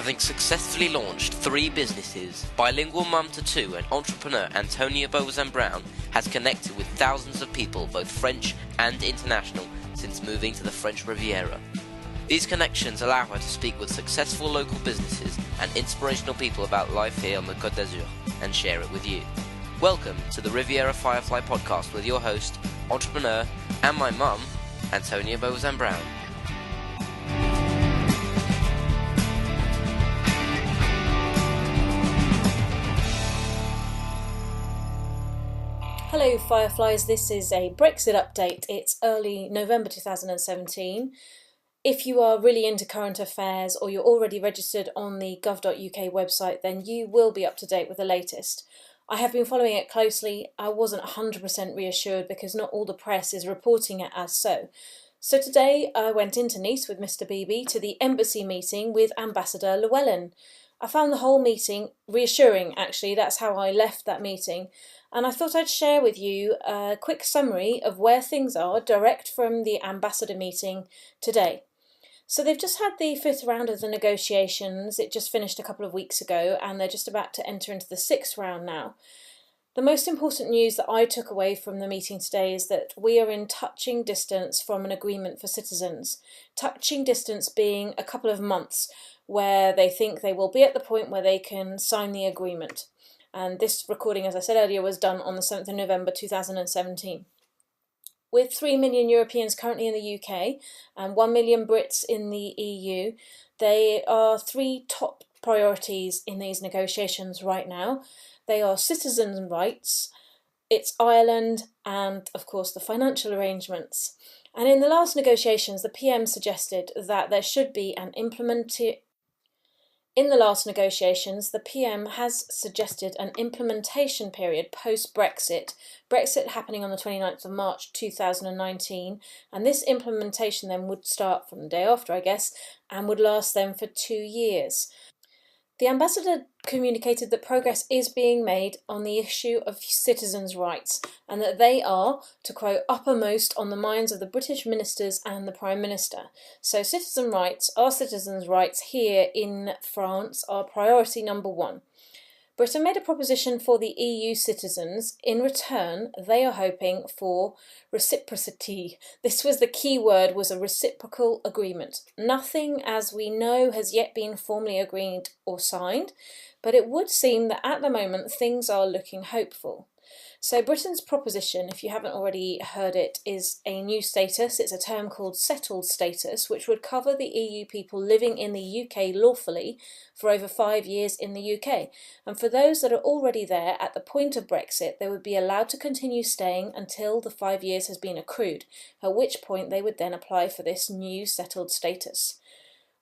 Having successfully launched 3 businesses, bilingual mum to 2 and entrepreneur Antonia Llewellyn has connected with thousands of people, both French and international, since moving to the French Riviera. These connections allow her to speak with successful local businesses and inspirational people about life here on the Côte d'Azur and share it with you. Welcome to the Riviera Firefly podcast with your host, entrepreneur, and my mum, Antonia Llewellyn. Hello Fireflies, this is a Brexit update. It's early November 2017. If you are really into current affairs or you're already registered on the gov.uk website, then you will be up to date with the latest. I have been following it closely. I wasn't 100% reassured because not all the press is reporting it as so. So today I went into Nice with Mr. Beebe to the embassy meeting with Ambassador Llewellyn. I found the whole meeting reassuring, actually. That's how I left that meeting. And I thought I'd share with you a quick summary of where things are direct from the ambassador meeting today. So they've just had the 5th round of the negotiations. It just finished a couple of weeks ago and they're just about to enter into the 6th round now. The most important news that I took away from the meeting today is that we are in touching distance from an agreement for citizens. Touching distance being a couple of months where they think they will be at the point where they can sign the agreement. And this recording, as I said earlier, was done on the 7th of November 2017. With 3 million Europeans currently in the UK and 1 million Brits in the EU, they are 3 top priorities in these negotiations right now. They are citizen rights, it's Ireland, and of course the financial arrangements. And in the last negotiations, the PM suggested that there should be an In the last negotiations, the PM has suggested an implementation period post-Brexit, Brexit happening on the 29th of March 2019, and this implementation then would start from the day after, I guess, and would last then for 2 years. The ambassador communicated that progress is being made on the issue of citizens' rights and that they are, to quote, uppermost on the minds of the British ministers and the Prime Minister. So citizen rights, our citizens' rights here in France are priority number 1. Britain made a proposition for the EU citizens. In return, they are hoping for reciprocity. This was the key word, was a reciprocal agreement. Nothing, as we know, has yet been formally agreed or signed, but it would seem that at the moment things are looking hopeful. So Britain's proposition, if you haven't already heard it, is a new status. It's a term called settled status, which would cover the EU people living in the UK lawfully for over 5 years in the UK. And for those that are already there at the point of Brexit, they would be allowed to continue staying until the 5 years has been accrued, at which point they would then apply for this new settled status.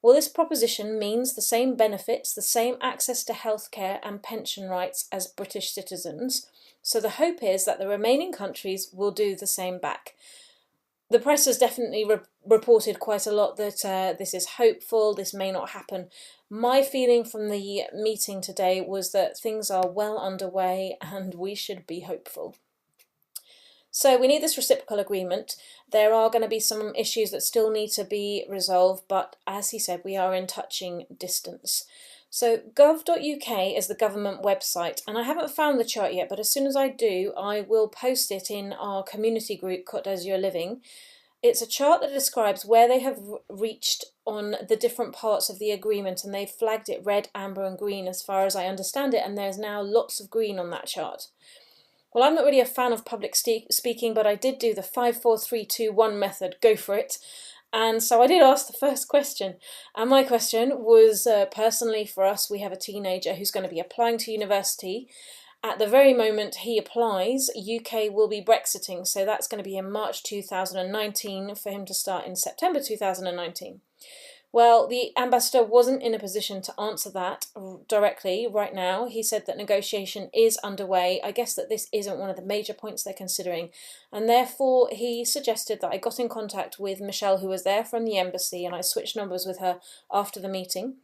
Well, this proposition means the same benefits, the same access to healthcare and pension rights as British citizens. So the hope is that the remaining countries will do the same back. The press has definitely reported quite a lot that this is hopeful, this may not happen. My feeling from the meeting today was that things are well underway and we should be hopeful. So we need this reciprocal agreement. There are going to be some issues that still need to be resolved, but as he said, we are in touching distance. So gov.uk is the government website, and I haven't found the chart yet, but as soon as I do, I will post it in our community group, Côte d'Azur Living. It's a chart that describes where they have reached on the different parts of the agreement, and they've flagged it red, amber and green as far as I understand it, and there's now lots of green on that chart. Well, I'm not really a fan of public speaking, but I did do the 5, 4, 3, 2, 1 method, go for it. And so I did ask the first question, and my question was personally for us, we have a teenager who's going to be applying to university. At the very moment he applies, UK will be Brexiting, so that's going to be in March 2019 for him to start in September 2019. Well, the ambassador wasn't in a position to answer that directly right now. He said that negotiation is underway. I guess that this isn't one of the major points they're considering. And therefore, he suggested that I got in contact with Michelle, who was there from the embassy, and I switched numbers with her after the meeting.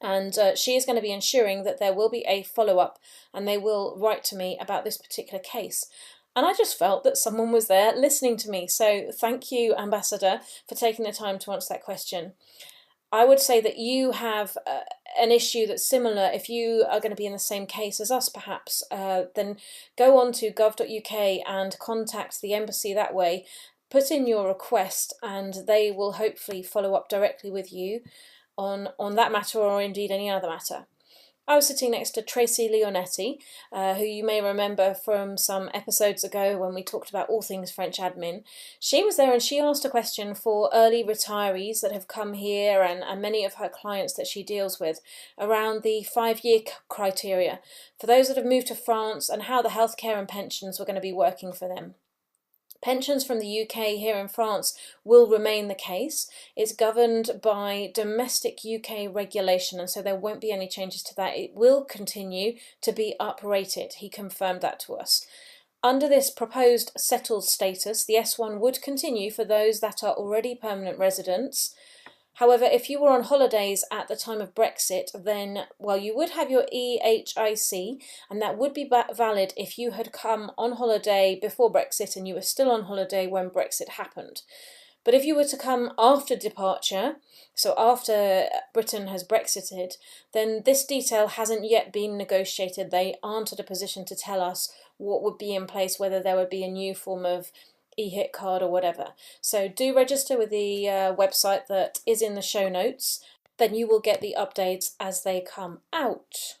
And she is going to be ensuring that there will be a follow-up and they will write to me about this particular case. And I just felt that someone was there listening to me. So thank you, Ambassador, for taking the time to answer that question. I would say that you have an issue that's similar, if you are going to be in the same case as us perhaps, then go on to gov.uk and contact the embassy that way. Put in your request and they will hopefully follow up directly with you on that matter, or indeed any other matter. I was sitting next to Tracy Leonetti, who you may remember from some episodes ago when we talked about all things French admin. She was there and she asked a question for early retirees that have come here and many of her clients that she deals with around the 5-year criteria for those that have moved to France and how the healthcare and pensions were going to be working for them. Pensions from the UK here in France will remain the case. It's governed by domestic UK regulation, and so there won't be any changes to that. It will continue to be uprated. He confirmed that to us. Under this proposed settled status, the S1 would continue for those that are already permanent residents. However, if you were on holidays at the time of Brexit, then, well, you would have your EHIC, and that would be valid if you had come on holiday before Brexit and you were still on holiday when Brexit happened. But if you were to come after departure, so after Britain has Brexited, then this detail hasn't yet been negotiated. They aren't at a position to tell us what would be in place, whether there would be a new form of e-hit card or whatever. So do register with the website that is in the show notes, then you will get the updates as they come out.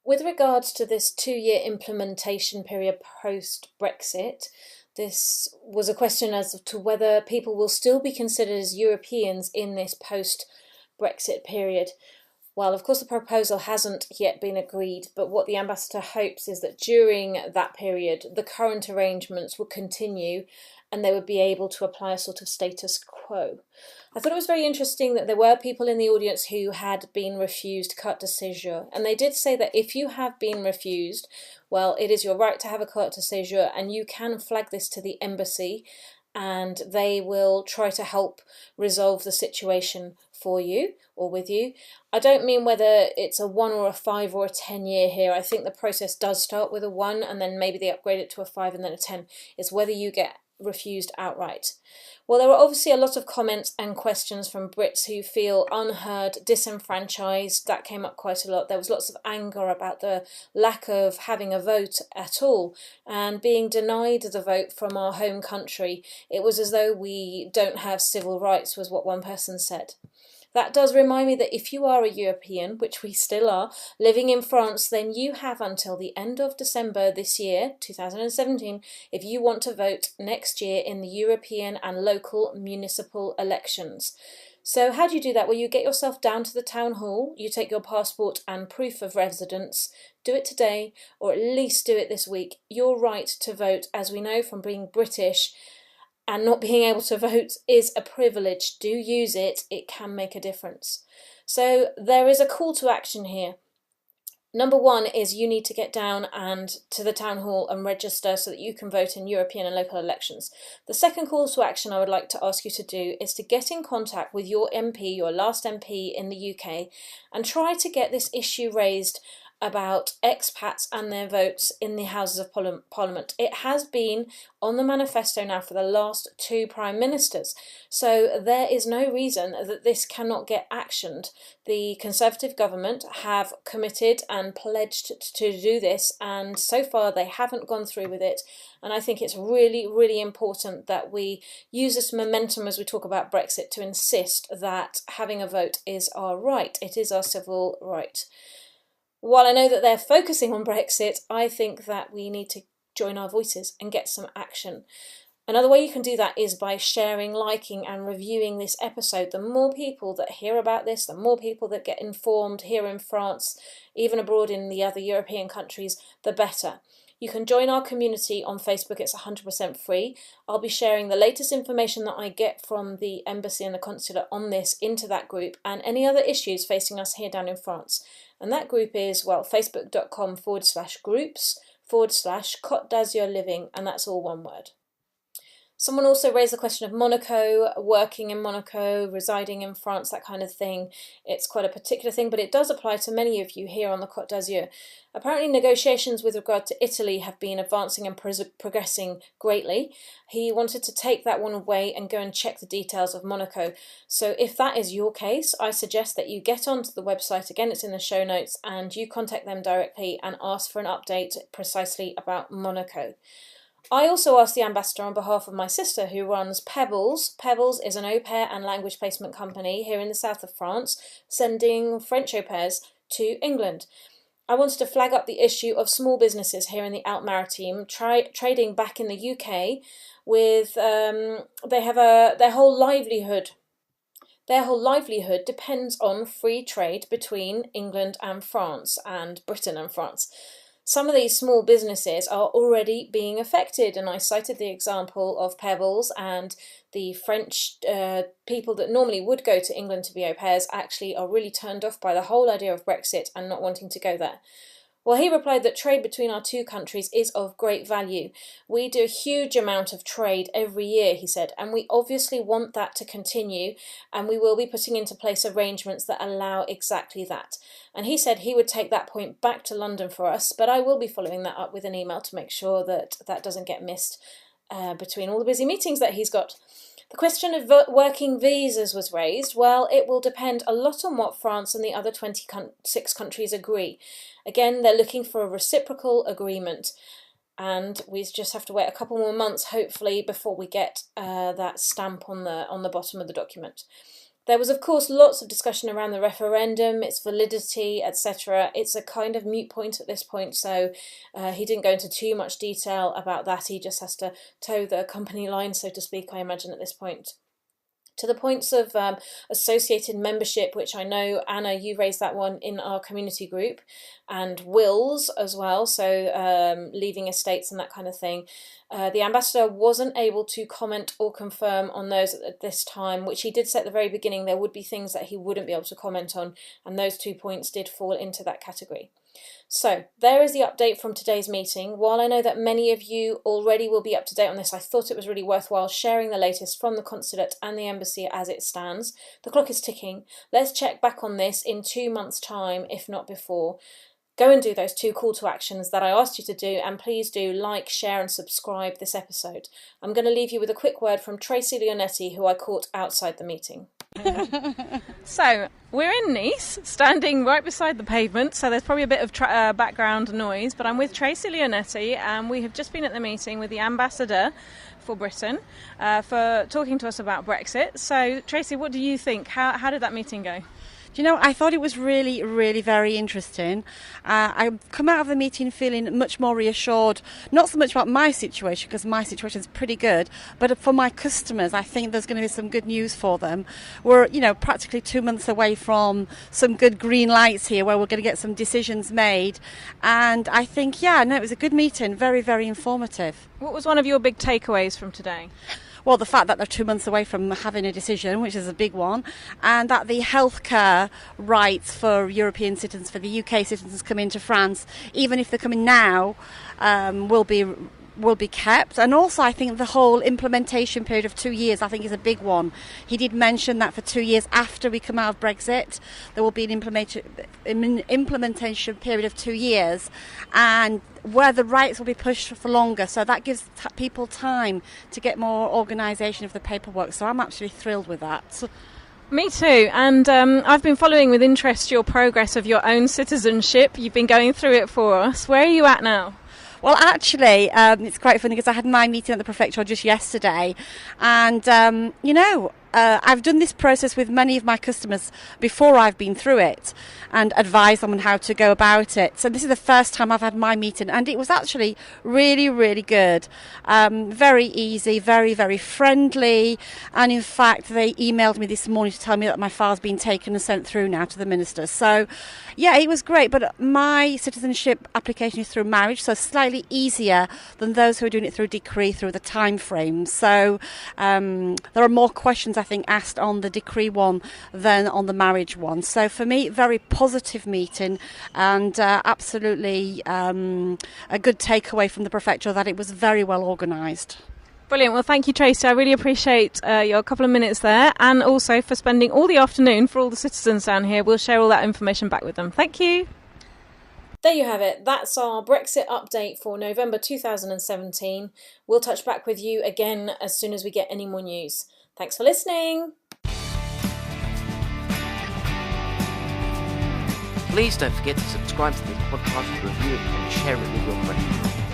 With regards to this 2-year implementation period post-Brexit, this was a question as to whether people will still be considered as Europeans in this post-Brexit period. Well, of course, the proposal hasn't yet been agreed, but what the ambassador hopes is that during that period, the current arrangements will continue and they would be able to apply a sort of status quo. I thought it was very interesting that there were people in the audience who had been refused carte de séjour, and they did say that if you have been refused, well, it is your right to have a carte de séjour, and you can flag this to the embassy, and they will try to help resolve the situation for you or with you. I don't mean whether it's a 1 or a 5 or a 10-year here. I think the process does start with a 1 and then maybe they upgrade it to a 5 and then a 10. It's whether you get refused outright. Well, there were obviously a lot of comments and questions from Brits who feel unheard, disenfranchised. That came up quite a lot. There was lots of anger about the lack of having a vote at all and being denied the vote from our home country. It was as though we don't have civil rights, was what one person said. That does remind me that if you are a European, which we still are, living in France, then you have until the end of December this year, 2017, if you want to vote next year in the European and local municipal elections. So how do you do that? Well, you get yourself down to the town hall, you take your passport and proof of residence, do it today, or at least do it this week. Your right to vote, as we know from being British, and not being able to vote is a privilege. Do use it. It can make a difference. So there is a call to action here. Number 1 is you need to get down and to the town hall and register so that you can vote in European and local elections. The second call to action I would like to ask you to do is to get in contact with your MP, your last MP in the UK, and try to get this issue raised about expats and their votes in the Houses of Parliament. It has been on the manifesto now for the last 2 Prime Ministers, so there is no reason that this cannot get actioned. The Conservative government have committed and pledged to do this, and so far they haven't gone through with it, and I think it's really, really important that we use this momentum as we talk about Brexit to insist that having a vote is our right. It is our civil right. While I know that they're focusing on Brexit, I think that we need to join our voices and get some action. Another way you can do that is by sharing, liking and reviewing this episode. The more people that hear about this, the more people that get informed here in France, even abroad in the other European countries, the better. You can join our community on Facebook. It's 100% free. I'll be sharing the latest information that I get from the embassy and the consulate on this into that group and any other issues facing us here down in France. And that group is, well, facebook.com/groups/Côte d'Azur Living, and that's all one word. Someone also raised the question of Monaco, working in Monaco, residing in France, that kind of thing. It's quite a particular thing, but it does apply to many of you here on the Côte d'Azur. Apparently negotiations with regard to Italy have been advancing and progressing greatly. He wanted to take that one away and go and check the details of Monaco. So if that is your case, I suggest that you get onto the website, again it's in the show notes, and you contact them directly and ask for an update precisely about Monaco. I also asked the ambassador on behalf of my sister, who runs Pebbles. Pebbles is an au pair and language placement company here in the south of France, sending French au pairs to England. I wanted to flag up the issue of small businesses here in the Alpes-Maritimes trading back in the UK with they have their whole livelihood depends on free trade between England and France, and Britain and France. Some of these small businesses are already being affected, and I cited the example of Pebbles, and the French people that normally would go to England to be au pairs actually are really turned off by the whole idea of Brexit and not wanting to go there. Well, he replied that trade between our two countries is of great value. We do a huge amount of trade every year, he said, and we obviously want that to continue, and we will be putting into place arrangements that allow exactly that. And he said he would take that point back to London for us, but I will be following that up with an email to make sure that that doesn't get missed between all the busy meetings that he's got. The question of working visas was raised. Well, it will depend a lot on what France and the other 26 countries agree. Again, they're looking for a reciprocal agreement, and we just have to wait a couple more months, hopefully, before we get that stamp on the bottom of the document. There was, of course, lots of discussion around the referendum, its validity, etc. It's a kind of moot point at this point, so he didn't go into too much detail about that. He just has to toe the company line, so to speak, I imagine, at this point. To the points of associated membership, which I know, Anna, you raised that one in our community group, and wills as well, so leaving estates and that kind of thing. The ambassador wasn't able to comment or confirm on those at this time, which he did say at the very beginning there would be things that he wouldn't be able to comment on, and those 2 points did fall into that category. So there is the update from today's meeting. While I know that many of you already will be up to date on this, I thought it was really worthwhile sharing the latest from the consulate and the embassy as it stands. The clock is ticking. Let's check back on this in 2 months' time, if not before. Go and do those 2 call to actions that I asked you to do, and please do like, share and subscribe this episode. I'm going to leave you with a quick word from Tracy Leonetti, who I caught outside the meeting. So, we're in Nice, standing right beside the pavement, so there's probably a bit of background noise, but I'm with Tracy Leonetti, and we have just been at the meeting with the Ambassador for Britain for talking to us about Brexit. So, Tracy, what do you think? How did that meeting go? Do you know, I thought it was really, really very interesting. I've come out of the meeting feeling much more reassured, not so much about my situation, because my situation is pretty good, but for my customers, I think there's going to be some good news for them. We're, practically 2 months away from some good green lights here where we're going to get some decisions made. And I think, it was a good meeting, very, very informative. What was one of your big takeaways from today? Well, the fact that they're 2 months away from having a decision, which is a big one, and that the healthcare rights for European citizens, for the UK citizens coming into France, even if they're coming now, will be kept. And also I think the whole implementation period of 2 years I think is a big one. He did mention that for 2 years after we come out of Brexit there will be an implementation period of 2 years, and where the rights will be pushed for longer, so that gives people time to get more organisation of the paperwork. So I'm actually thrilled with that. Me too, and I've been following with interest your progress of your own citizenship. You've been going through it for us. Where are you at now? Well, actually, it's quite funny because I had my meeting at the prefecture just yesterday, and I've done this process with many of my customers before I've been through it and advised them on how to go about it. So this is the first time I've had my meeting, and it was actually really, really good. Very easy, very, very friendly. And in fact, they emailed me this morning to tell me that my file's been taken and sent through now to the minister. So, yeah, it was great. But my citizenship application is through marriage, so slightly easier than those who are doing it through decree, through the time frame. So there are more questions, I think, asked on the decree one than on the marriage one. So for me, very positive meeting, and absolutely a good takeaway from the prefecture that it was very well organised. Brilliant. Well, thank you, Tracy. I really appreciate your couple of minutes there, and also for spending all the afternoon for all the citizens down here. We'll share all that information back with them. Thank you. There you have it. That's our Brexit update for November 2017. We'll touch back with you again as soon as we get any more news. Thanks for listening. Please don't forget to subscribe to this podcast, review it and share it with your friends.